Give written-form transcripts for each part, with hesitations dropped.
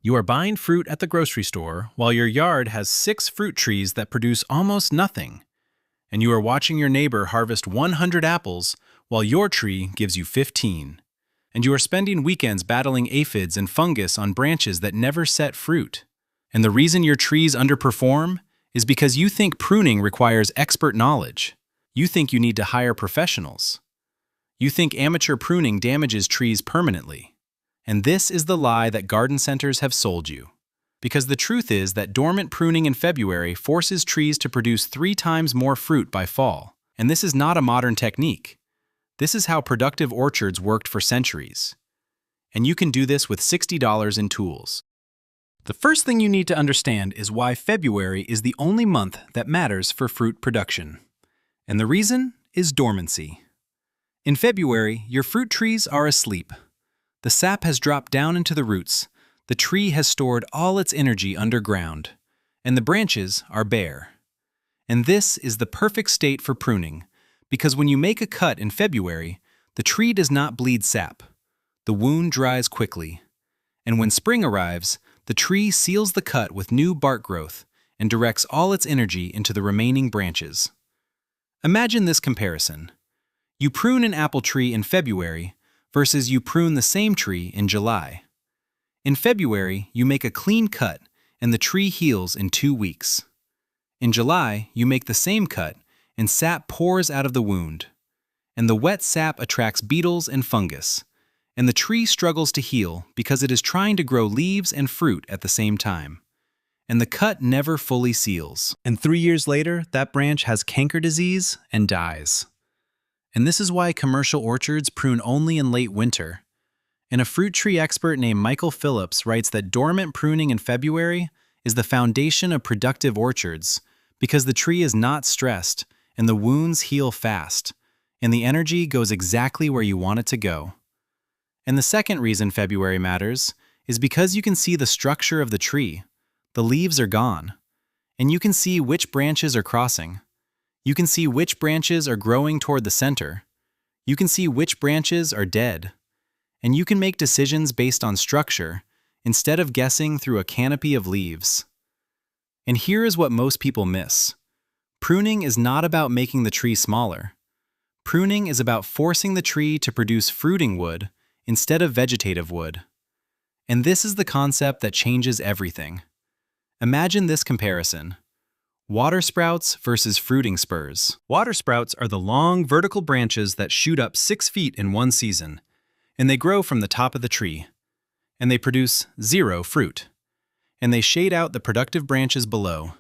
You are buying fruit at the grocery store while your yard has 6 fruit trees that produce almost nothing, and you are watching your neighbor harvest 100 apples while your tree gives you 15. And you are spending weekends battling aphids and fungus on branches that never set fruit. And the reason your trees underperform is because you think pruning requires expert knowledge. You think you need to hire professionals. You think amateur pruning damages trees permanently. And this is the lie that garden centers have sold you. Because the truth is that dormant pruning in February forces trees to produce 3 times more fruit by fall. And this is not a modern technique. This is how productive orchards worked for centuries. And you can do this with $60 in tools. The first thing you need to understand is why February is the only month that matters for fruit production. And the reason is dormancy. In February, your fruit trees are asleep. The sap has dropped down into the roots, the tree has stored all its energy underground, and the branches are bare. And this is the perfect state for pruning, because when you make a cut in February, the tree does not bleed sap. The wound dries quickly. And when spring arrives, the tree seals the cut with new bark growth and directs all its energy into the remaining branches. Imagine this comparison. You prune an apple tree in February versus you prune the same tree in July. In February, you make a clean cut and the tree heals in 2 weeks. In July, you make the same cut and sap pours out of the wound. And the wet sap attracts beetles and fungus, and the tree struggles to heal because it is trying to grow leaves and fruit at the same time. And the cut never fully seals. And 3 years later, that branch has canker disease and dies. And this is why commercial orchards prune only in late winter. And a fruit tree expert named Michael Phillips writes that dormant pruning in February is the foundation of productive orchards because the tree is not stressed and the wounds heal fast, and the energy goes exactly where you want it to go. And the second reason February matters is because you can see the structure of the tree. The leaves are gone, and you can see which branches are crossing. You can see which branches are growing toward the center. You can see which branches are dead. And you can make decisions based on structure instead of guessing through a canopy of leaves. And here is what most people miss. Pruning is not about making the tree smaller. Pruning is about forcing the tree to produce fruiting wood instead of vegetative wood. And this is the concept that changes everything. Imagine this comparison. Water sprouts versus fruiting spurs. Water sprouts are the long vertical branches that shoot up 6 feet in one season, and they grow from the top of the tree, and they produce 0 fruit, and they shade out the productive branches below.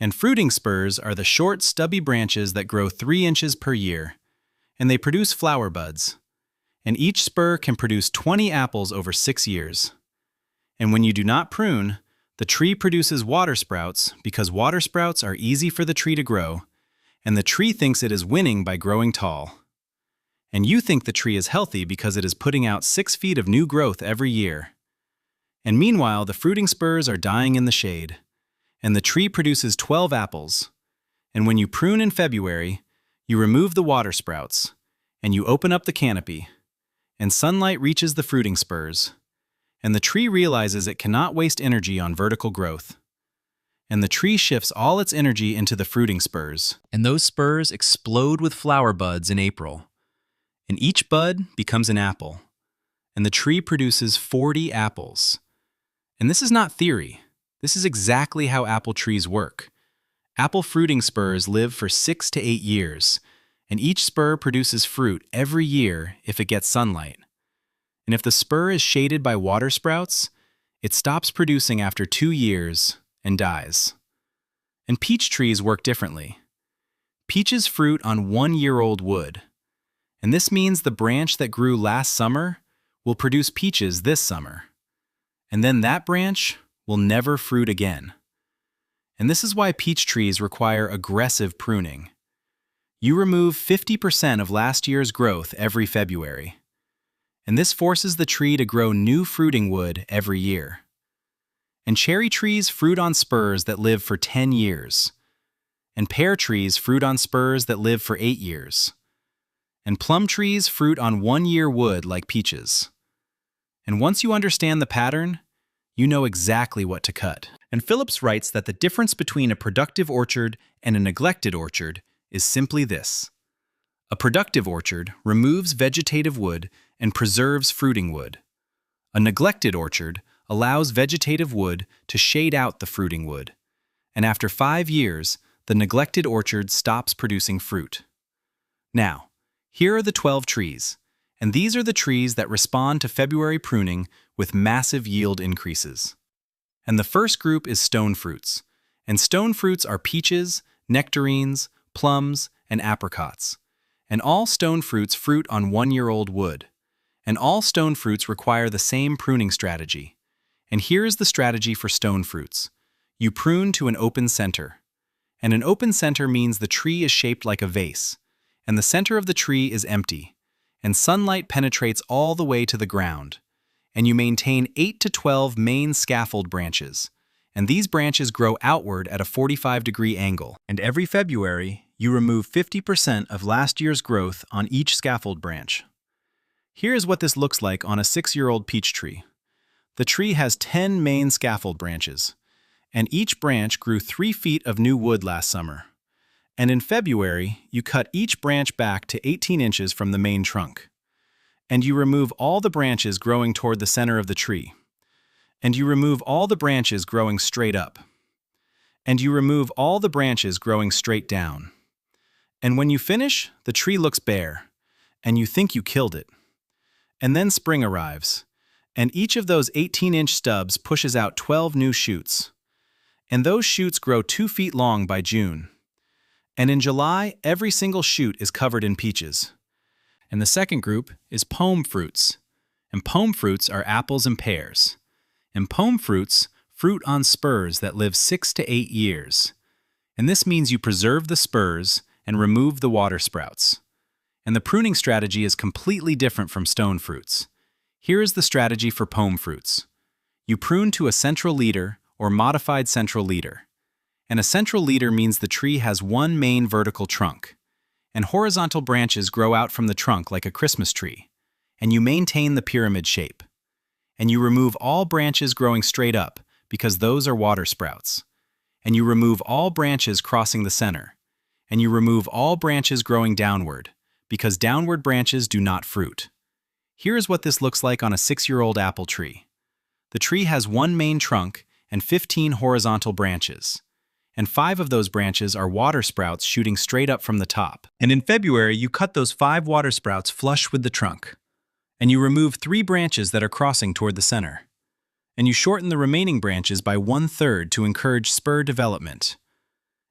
And fruiting spurs are the short, stubby branches that grow 3 inches per year, and they produce flower buds, and each spur can produce 20 apples over 6 years. And when you do not prune, the tree produces water sprouts because water sprouts are easy for the tree to grow, and the tree thinks it is winning by growing tall. And you think the tree is healthy because it is putting out 6 feet of new growth every year. And meanwhile, the fruiting spurs are dying in the shade, and the tree produces 12 apples. And when you prune in February, you remove the water sprouts, and you open up the canopy, and sunlight reaches the fruiting spurs. And the tree realizes it cannot waste energy on vertical growth. And the tree shifts all its energy into the fruiting spurs. And those spurs explode with flower buds in April. And each bud becomes an apple. And the tree produces 40 apples. And this is not theory. This is exactly how apple trees work. Apple fruiting spurs live for 6 to 8 years, and each spur produces fruit every year if it gets sunlight. And if the spur is shaded by water sprouts, it stops producing after 2 years and dies. And peach trees work differently. Peaches fruit on 1-year-old wood. And this means the branch that grew last summer will produce peaches this summer. And then that branch will never fruit again. And this is why peach trees require aggressive pruning. You remove 50% of last year's growth every February. And this forces the tree to grow new fruiting wood every year. And cherry trees fruit on spurs that live for 10 years. And pear trees fruit on spurs that live for 8 years. And plum trees fruit on 1-year wood like peaches. And once you understand the pattern, you know exactly what to cut. And Phillips writes that the difference between a productive orchard and a neglected orchard is simply this. A productive orchard removes vegetative wood and preserves fruiting wood. A neglected orchard allows vegetative wood to shade out the fruiting wood. And after 5 years, the neglected orchard stops producing fruit. Now, here are the 12 trees, and these are the trees that respond to February pruning with massive yield increases. And the first group is stone fruits, and stone fruits are peaches, nectarines, plums, and apricots. And all stone fruits fruit on 1-year-old wood. And all stone fruits require the same pruning strategy. And here is the strategy for stone fruits. You prune to an open center. And an open center means the tree is shaped like a vase, and the center of the tree is empty, and sunlight penetrates all the way to the ground. And you maintain 8 to 12 main scaffold branches, and these branches grow outward at a 45-degree angle. And every February, you remove 50% of last year's growth on each scaffold branch. Here's what this looks like on a 6-year-old peach tree. The tree has 10 main scaffold branches, and each branch grew 3 feet of new wood last summer. And in February, you cut each branch back to 18 inches from the main trunk. And you remove all the branches growing toward the center of the tree. And you remove all the branches growing straight up. And you remove all the branches growing straight down. And when you finish, the tree looks bare, and you think you killed it. And then spring arrives, and each of those 18-inch stubs pushes out 12 new shoots. And those shoots grow 2 feet long by June. And in July, every single shoot is covered in peaches. And the second group is pome fruits. And pome fruits are apples and pears. And pome fruits fruit on spurs that live 6 to 8 years. And this means you preserve the spurs and remove the water sprouts. And the pruning strategy is completely different from stone fruits. Here is the strategy for pome fruits. You prune to a central leader or modified central leader. And a central leader means the tree has one main vertical trunk. And horizontal branches grow out from the trunk like a Christmas tree. And you maintain the pyramid shape. And you remove all branches growing straight up, because those are water sprouts. And you remove all branches crossing the center. And you remove all branches growing downward, because downward branches do not fruit. Here is what this looks like on a 6-year-old apple tree. The tree has one main trunk and 15 horizontal branches. And 5 of those branches are water sprouts shooting straight up from the top. And in February, you cut those 5 water sprouts flush with the trunk. And you remove 3 branches that are crossing toward the center. And you shorten the remaining branches by 1/3 to encourage spur development.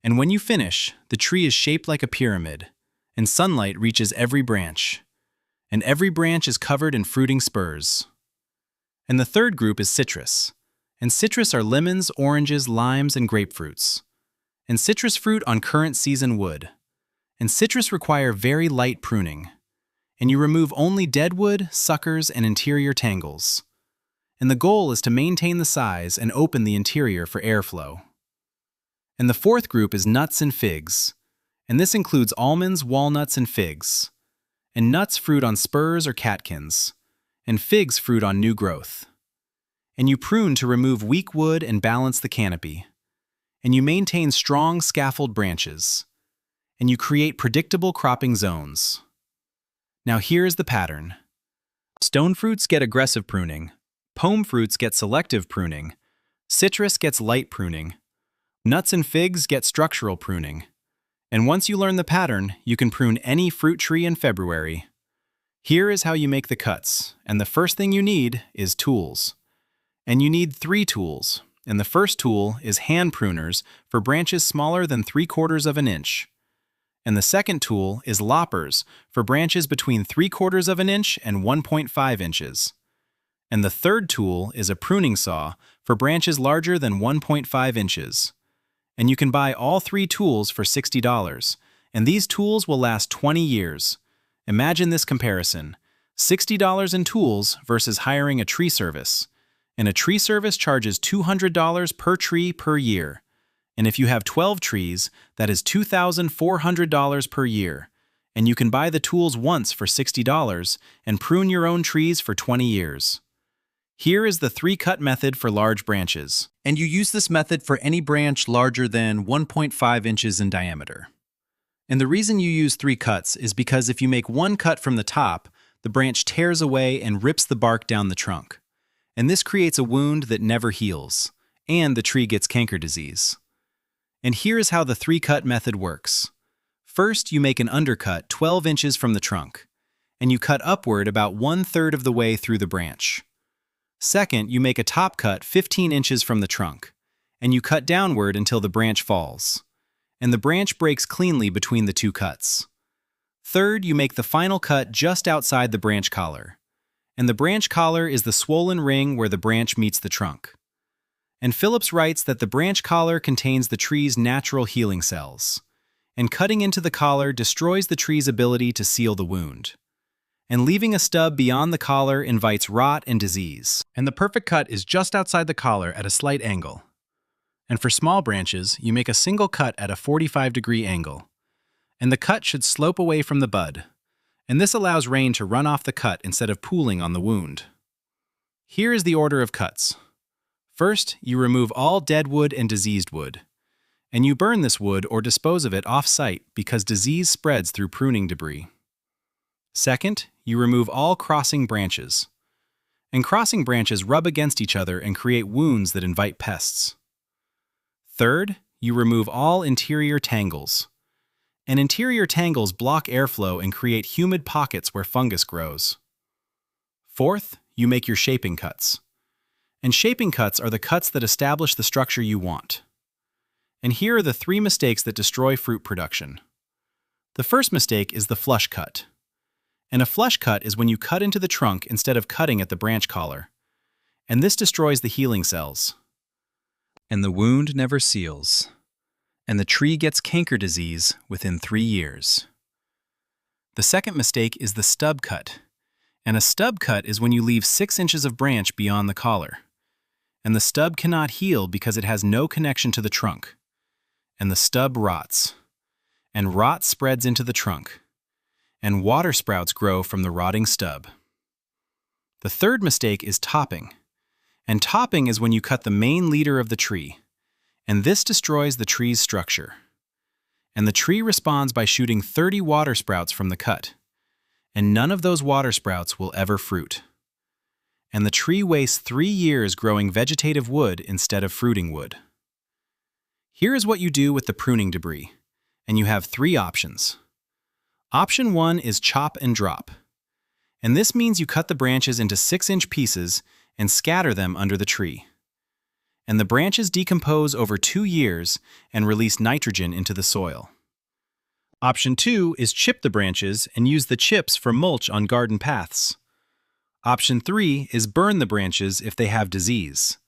And when you finish, the tree is shaped like a pyramid, and sunlight reaches every branch. And every branch is covered in fruiting spurs. And the third group is citrus. And citrus are lemons, oranges, limes, and grapefruits. And citrus fruit on current season wood. And citrus require very light pruning. And you remove only deadwood, suckers, and interior tangles. And the goal is to maintain the size and open the interior for airflow. And the fourth group is nuts and figs. And this includes almonds, walnuts, and figs. And nuts fruit on spurs or catkins. And figs fruit on new growth. And you prune to remove weak wood and balance the canopy. And you maintain strong scaffold branches. And you create predictable cropping zones. Now here is the pattern. Stone fruits get aggressive pruning. Pome fruits get selective pruning. Citrus gets light pruning. Nuts and figs get structural pruning. And once you learn the pattern, you can prune any fruit tree in February. Here is how you make the cuts, and the first thing you need is tools. And you need 3 tools, and the first tool is hand pruners for branches smaller than 3/4 of an inch. And the second tool is loppers for branches between 3/4 of an inch and 1.5 inches. And the third tool is a pruning saw for branches larger than 1.5 inches. And you can buy all 3 tools for $60, and these tools will last 20 years. Imagine this comparison: $60 in tools versus hiring a tree service. And a tree service charges $200 per tree per year. And if you have 12 trees, that is $2,400 per year. And you can buy the tools once for $60 and prune your own trees for 20 years. Here is the 3-cut method for large branches, and you use this method for any branch larger than 1.5 inches in diameter. And the reason you use 3 cuts is because if you make 1 cut from the top, the branch tears away and rips the bark down the trunk. And this creates a wound that never heals, and the tree gets canker disease. And here is how the 3-cut method works. First, you make an undercut 12 inches from the trunk, and you cut upward about 1/3 of the way through the branch. Second, you make a top cut 15 inches from the trunk, and you cut downward until the branch falls, and the branch breaks cleanly between the 2 cuts. Third, you make the final cut just outside the branch collar, and the branch collar is the swollen ring where the branch meets the trunk. And Phillips writes that the branch collar contains the tree's natural healing cells, and cutting into the collar destroys the tree's ability to seal the wound. And leaving a stub beyond the collar invites rot and disease. And the perfect cut is just outside the collar at a slight angle. And for small branches, you make a single cut at a 45-degree angle. And the cut should slope away from the bud. And this allows rain to run off the cut instead of pooling on the wound. Here is the order of cuts. First, you remove all dead wood and diseased wood. And you burn this wood or dispose of it off-site because disease spreads through pruning debris. Second, you remove all crossing branches. And crossing branches rub against each other and create wounds that invite pests. Third, you remove all interior tangles. And interior tangles block airflow and create humid pockets where fungus grows. Fourth, you make your shaping cuts. And shaping cuts are the cuts that establish the structure you want. And here are the 3 mistakes that destroy fruit production. The first mistake is the flush cut. And a flush cut is when you cut into the trunk instead of cutting at the branch collar. And this destroys the healing cells. And the wound never seals. And the tree gets canker disease within 3 years. The second mistake is the stub cut. And a stub cut is when you leave 6 inches of branch beyond the collar. And the stub cannot heal because it has no connection to the trunk. And the stub rots. And rot spreads into the trunk. And water sprouts grow from the rotting stub. The third mistake is topping. And topping is when you cut the main leader of the tree. And this destroys the tree's structure. And the tree responds by shooting 30 water sprouts from the cut. And none of those water sprouts will ever fruit. And the tree wastes 3 years growing vegetative wood instead of fruiting wood. Here is what you do with the pruning debris. And you have 3 options. Option 1 is chop and drop. And this means you cut the branches into 6-inch pieces and scatter them under the tree. And the branches decompose over 2 years and release nitrogen into the soil. Option 2 is chip the branches and use the chips for mulch on garden paths. Option 3 is burn the branches if they have disease.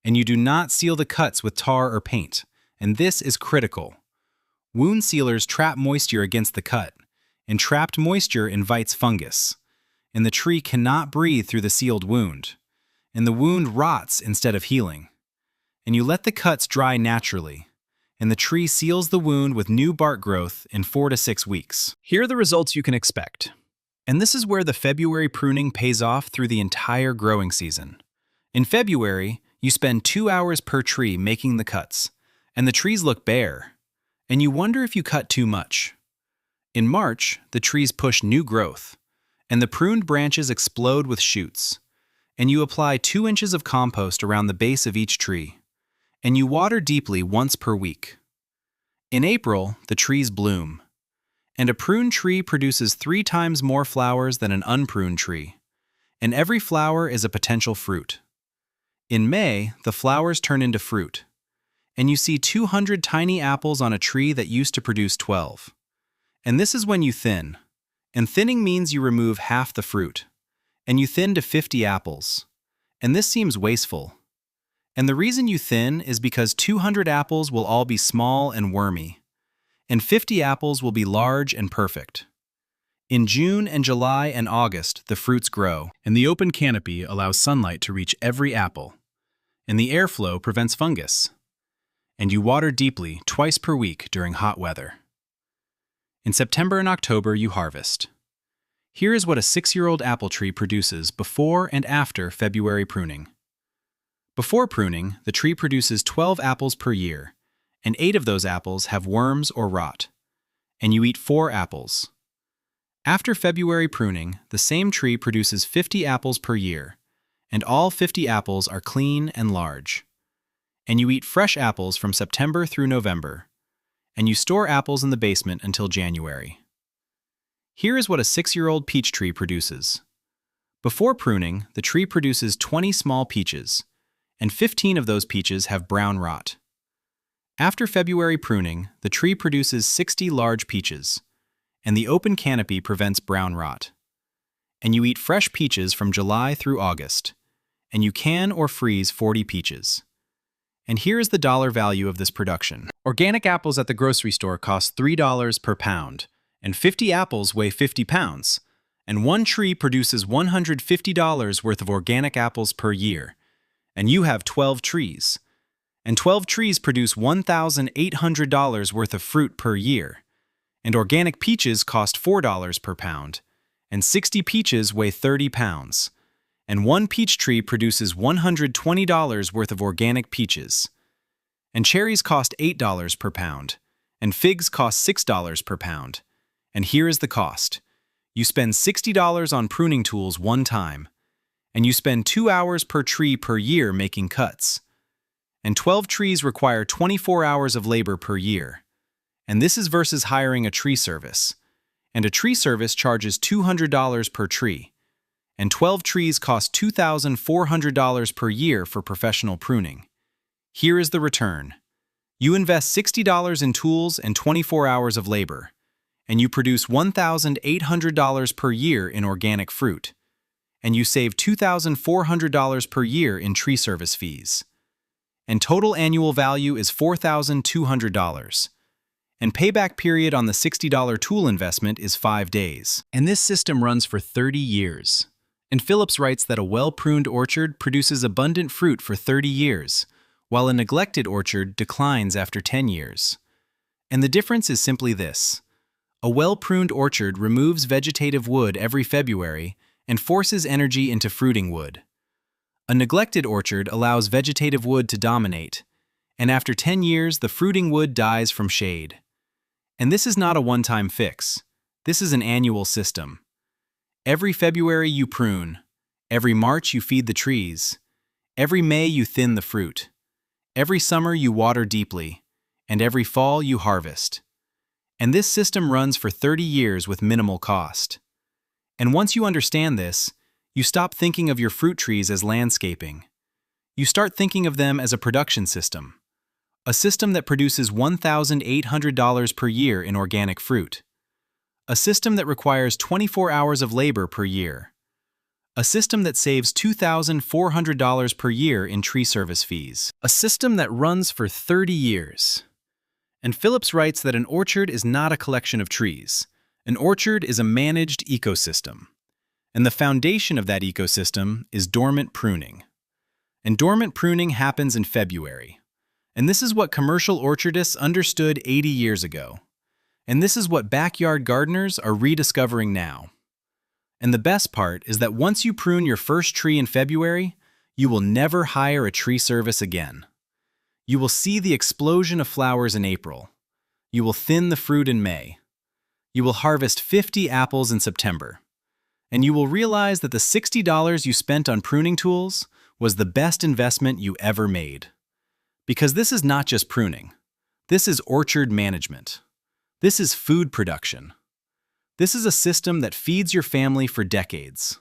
And you do not seal the cuts with tar or paint, and this is critical. Wound sealers trap moisture against the cut, and trapped moisture invites fungus, and the tree cannot breathe through the sealed wound, and the wound rots instead of healing. And you let the cuts dry naturally, and the tree seals the wound with new bark growth in 4 to 6 weeks. Here are the results you can expect. And this is where the February pruning pays off through the entire growing season. In February, you spend 2 hours per tree making the cuts, and the trees look bare, and you wonder if you cut too much. In March, the trees push new growth, and the pruned branches explode with shoots, and you apply 2 inches of compost around the base of each tree, and you water deeply once per week. In April, the trees bloom, and a pruned tree produces 3 times more flowers than an unpruned tree, and every flower is a potential fruit. In May, the flowers turn into fruit, and you see 200 tiny apples on a tree that used to produce 12. And this is when you thin. And thinning means you remove half the fruit. And you thin to 50 apples. And this seems wasteful. And the reason you thin is because 200 apples will all be small and wormy. And 50 apples will be large and perfect. In June and July and August, the fruits grow, and the open canopy allows sunlight to reach every apple. And the airflow prevents fungus. And you water deeply twice per week during hot weather. In September and October, you harvest. Here is what a 6-year-old apple tree produces before and after February pruning. Before pruning, the tree produces 12 apples per year, and 8 of those apples have worms or rot, and you eat 4 apples. After February pruning, the same tree produces 50 apples per year, and all 50 apples are clean and large. And you eat fresh apples from September through November, and you store apples in the basement until January. Here is what a 6-year-old peach tree produces. Before pruning, the tree produces 20 small peaches, and 15 of those peaches have brown rot. After February pruning, the tree produces 60 large peaches, and the open canopy prevents brown rot. And you eat fresh peaches from July through August, and you can or freeze 40 peaches. And here is the dollar value of this production. Organic apples at the grocery store cost $3 per pound, and 50 apples weigh 50 pounds, and one tree produces $150 worth of organic apples per year, and you have 12 trees. And 12 trees produce $1,800 worth of fruit per year, and organic peaches cost $4 per pound, and 60 peaches weigh 30 pounds, and one peach tree produces $120 worth of organic peaches. And cherries cost $8 per pound, and figs cost $6 per pound. And here is the cost. You spend $60 on pruning tools one time, and you spend 2 hours per tree per year making cuts. And 12 trees require 24 hours of labor per year. And this is versus hiring a tree service. And a tree service charges $200 per tree. And 12 trees cost $2,400 per year for professional pruning. Here is the return. You invest $60 in tools and 24 hours of labor, and you produce $1,800 per year in organic fruit, and you save $2,400 per year in tree service fees. And total annual value is $4,200. And payback period on the $60 tool investment is 5 days. And this system runs for 30 years. And Phillips writes that a well-pruned orchard produces abundant fruit for 30 years, while a neglected orchard declines after 10 years. And the difference is simply this. A well-pruned orchard removes vegetative wood every February and forces energy into fruiting wood. A neglected orchard allows vegetative wood to dominate, and after 10 years the fruiting wood dies from shade. And this is not a one-time fix. This is an annual system. Every February you prune, every March you feed the trees, every May you thin the fruit, every summer you water deeply, and every fall you harvest. And this system runs for 30 years with minimal cost. And once you understand this, you stop thinking of your fruit trees as landscaping. You start thinking of them as a production system. A system that produces $1,800 per year in organic fruit. A system that requires 24 hours of labor per year. A system that saves $2,400 per year in tree service fees. A system that runs for 30 years. And Phillips writes that an orchard is not a collection of trees. An orchard is a managed ecosystem. And the foundation of that ecosystem is dormant pruning. And dormant pruning happens in February. And this is what commercial orchardists understood 80 years ago. And this is what backyard gardeners are rediscovering now. And the best part is that once you prune your first tree in February, you will never hire a tree service again. You will see the explosion of flowers in April. You will thin the fruit in May. You will harvest 50 apples in September. And you will realize that the $60 you spent on pruning tools was the best investment you ever made. Because this is not just pruning. This is orchard management. This is food production. This is a system that feeds your family for decades.